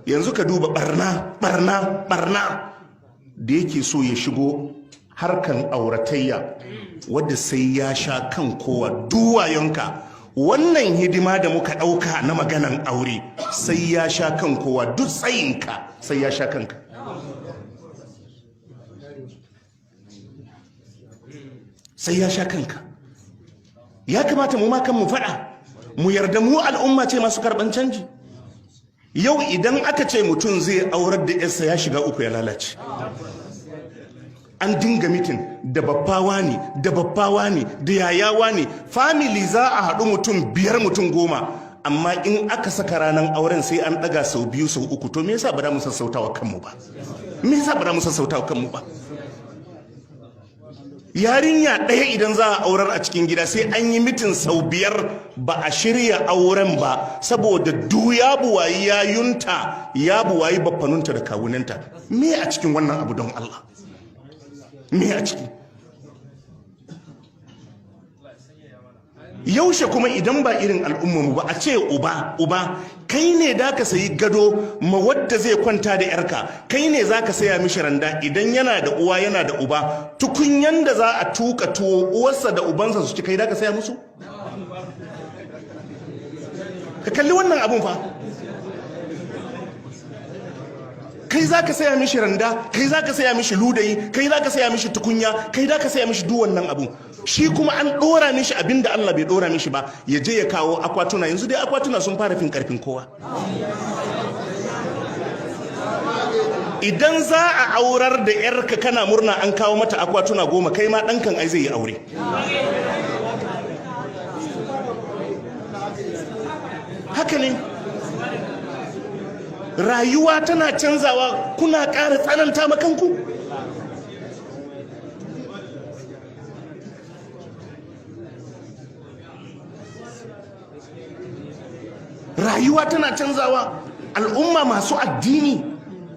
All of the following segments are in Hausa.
yanzu ka duba barna da yake so ya shigo harkan auratayya wadda sai ya sha kan kowa duwayonka. Wannan hidima da muka ɗauka na maganan aure sai ya sha kan kowa, duk tsayinka sai ya sha kanka. Sai ya sha kanka. Ya kamata mu ma kan mu faɗa, mu yarda mu al'umma ce masu karɓan canji. Yau idan aka ce mutum zai aurar da yarsa ya shiga uku ya lalace. An dinga mitin da babbawa ne da yayawa ne, family za a haɗu mutum 5 mutum 10, amma in aka saka ranar auren sai an ɗaga sau 2 sau 3. To me yasa ba za mu sassautawa kanmu ba? Yarinya ɗaya idan za a aurar a cikin gida sai an yi mitin sau 5 ba a shirya auren ba, saboda du ya buwayi yayunta ya buwayi baffanunta da kawunanta. Me a cikin wannan abu don Allah? Me a ciki? Yaushe kuma idan ba irin al'ummarmu ba a ce uba kai ne da ka sayi gado ma wadda zai kwanta da yarka, kai ne za ka saya mishi randa idan yana da uwa yana da uba, tukunyan da za a tuka tuwo uwarsa da ubansa su ci, kai da ka saya musu? Ka kalli wannan abun fa. Kai za ka saya mishi randa, kai za ka saya mishi ludayi, kai za ka saya mishi tukunya, kai za ka saya mishi duk wannan abu. Shi kuma an ɗora mishi abin da Allah bai ɗora mishi ba, ya je ya kawo akwatuna. Yanzu dai akwatuna sun fara fin ƙarfin kowa. Idan za a aurar da yarka kana murna an kawo mata akwatuna 10, kai ma ɗankan ai zai yi aure. Haka ne. Rayuwa tana canzawa, kuna ƙara tsananta makanku. Rayuwa tana canzawa. Al'umma masu addini,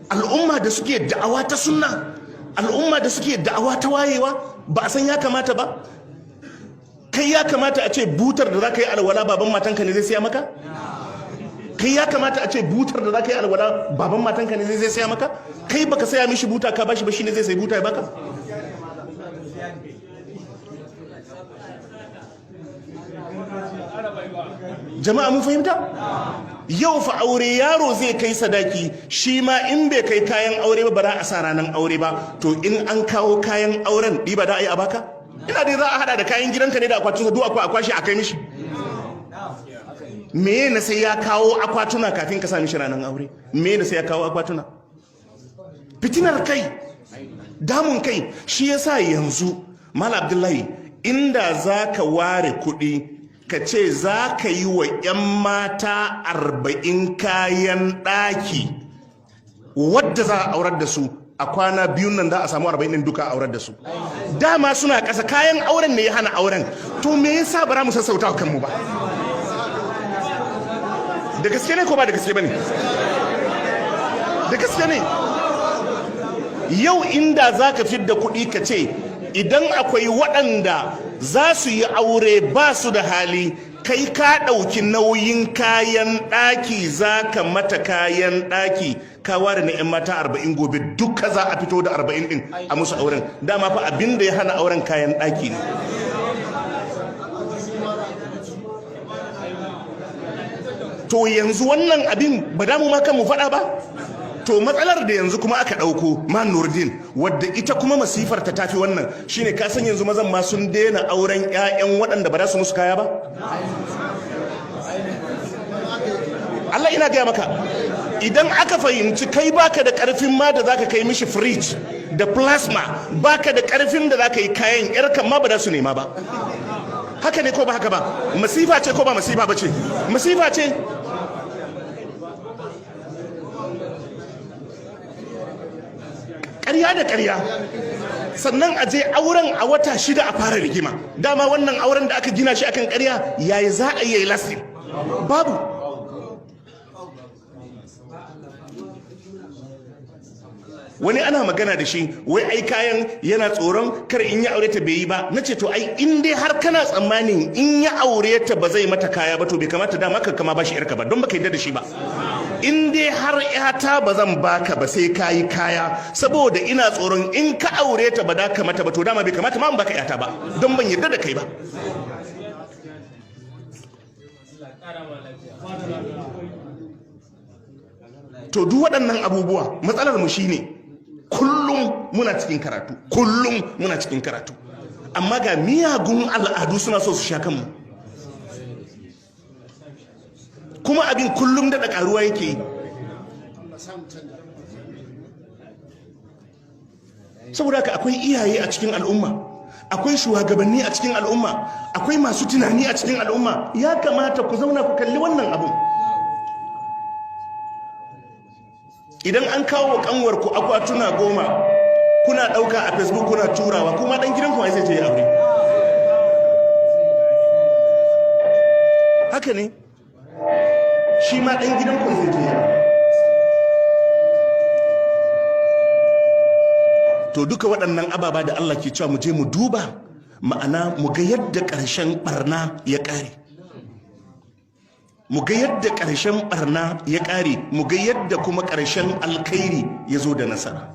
al'umma da suke da'awa ta sunna, al'umma da suke da'awa ta wayewa, ba a san ya kamata ba. Kai ya kamata a ce butar da za ka yi alwala baban matanka ne zai siya maka? Kai ya kamata a ce butar da za ka yi alwala baban matanka ne zai saya maka? Kai baka saya mishi buta ka bashi ba, shi ne zai sai buta ya baka? Jama'a mun fahimta? Yau fa aure yaro zai kai sadaki, shi ma in bai kai kayan aure ba za a sa ranar aure ba. To in an kawo kayan auren ɗiba da a yi a baka? Ina dai za a hada da kayan gidanka ne da akwatin duk akwai akwashi a kai mishi. Me na sai ya kawo akwatuna kafin ka sami shi ranar aure? Me na sai ya kawo akwatuna? Fitinar kai, damun kai. Shi yasa yanzu Malam Abdullahi, inda za ka ware kuɗi ka ce za ka yi wa 'yan mata 40 kayan ɗaki wadda za a aurar da su, a kwana biyun nan za a samu 40 ɗin duka a aurar da su. Dama suna ƙasa, kayan auren ne ya hana auren. To me yasa ba za mu sassauta wa kanmu ba? Da gaske ne ko ba da gaske ba ne? Da gaske ne. Yau inda za ka fidda kuɗi ka ce idan akwai waɗanda za su yi aure ba su da hali, kai ka ɗauki nauyin kayan ɗaki, za ka mata kayan ɗaki, ka ware na 'yan mata 40, gobe duka za a fito da 40 ɗin a musu auren. Dama fa abin da ya hana auren kayan ɗaki ne. To yanzu wannan abin ba damu ma kan mu faɗa ba? To matsalar da yanzu kuma aka ɗauko Man Nurdin, wadda ita kuma masifar ta tafi wannan, shine ka san yanzu mazan ma sun daina auren 'ya'yan waɗanda ba za su musu kaya ba? Allah ina gaya maka, idan aka fahimci kai baka da ƙarfin ma da zaka kai mishi fridge da plasma, baka da ƙarfin da zaka yi kayan, 'yarkan ma ba za su nema ba. Haka ne ko ba haka ba? Masifa ce ko ba masifa ba ce? Masifa ce. Ƙarya da ƙarya. Sannan a je auren a wata 6 a fara rigima. Dama wannan auren da aka gina shi akan ƙarya, yayi za a yi lasting? Babu. Wani ana magana da shi, wai ai kayan yana tsoron kar in ya aure ta bai yi ba. Na ce to ai in dai har kana tsammanin in ya aure ta ba zai mata kaya ba, to bai kamata dama ka kama bashi yarka ba, don baka yarda da shi ba. in dai har yata ba zan baka ba sai ka yi kaya, saboda ina tsoron in ka aure ta ba da ka mata ba, to dama bai kamata ma in baka yata ba, don ban yarda da kai ba. To duk waɗannan abubuwa matsalar mu shine kullum muna cikin karatu, amma ga miyagun al'adu suna so su sha kanmu, kuma abin kullum da karuwa yake yi. Saboda haka akwai iyaye a cikin al'umma, akwai shugabanni a cikin al'umma, akwai masu tunani a cikin al'umma. Ya kamata ku zauna ku kalli wannan abu. Idan an kawo kanwar ku akwatuna 10 kuna dauka a Facebook kuna turawa, kuma dan gidan ku ai sai je aure. Haka ne, shi ma dan gidan ku sai je. To duka waɗannan ababa da Allah ke cewa mu je mu duba, ma'ana mu ga yadda ƙarshen barna ya ƙare, mu ga yadda ƙarshen barna ya ƙare, mu ga yadda kuma ƙarshen alkhairi ya zo da nasara.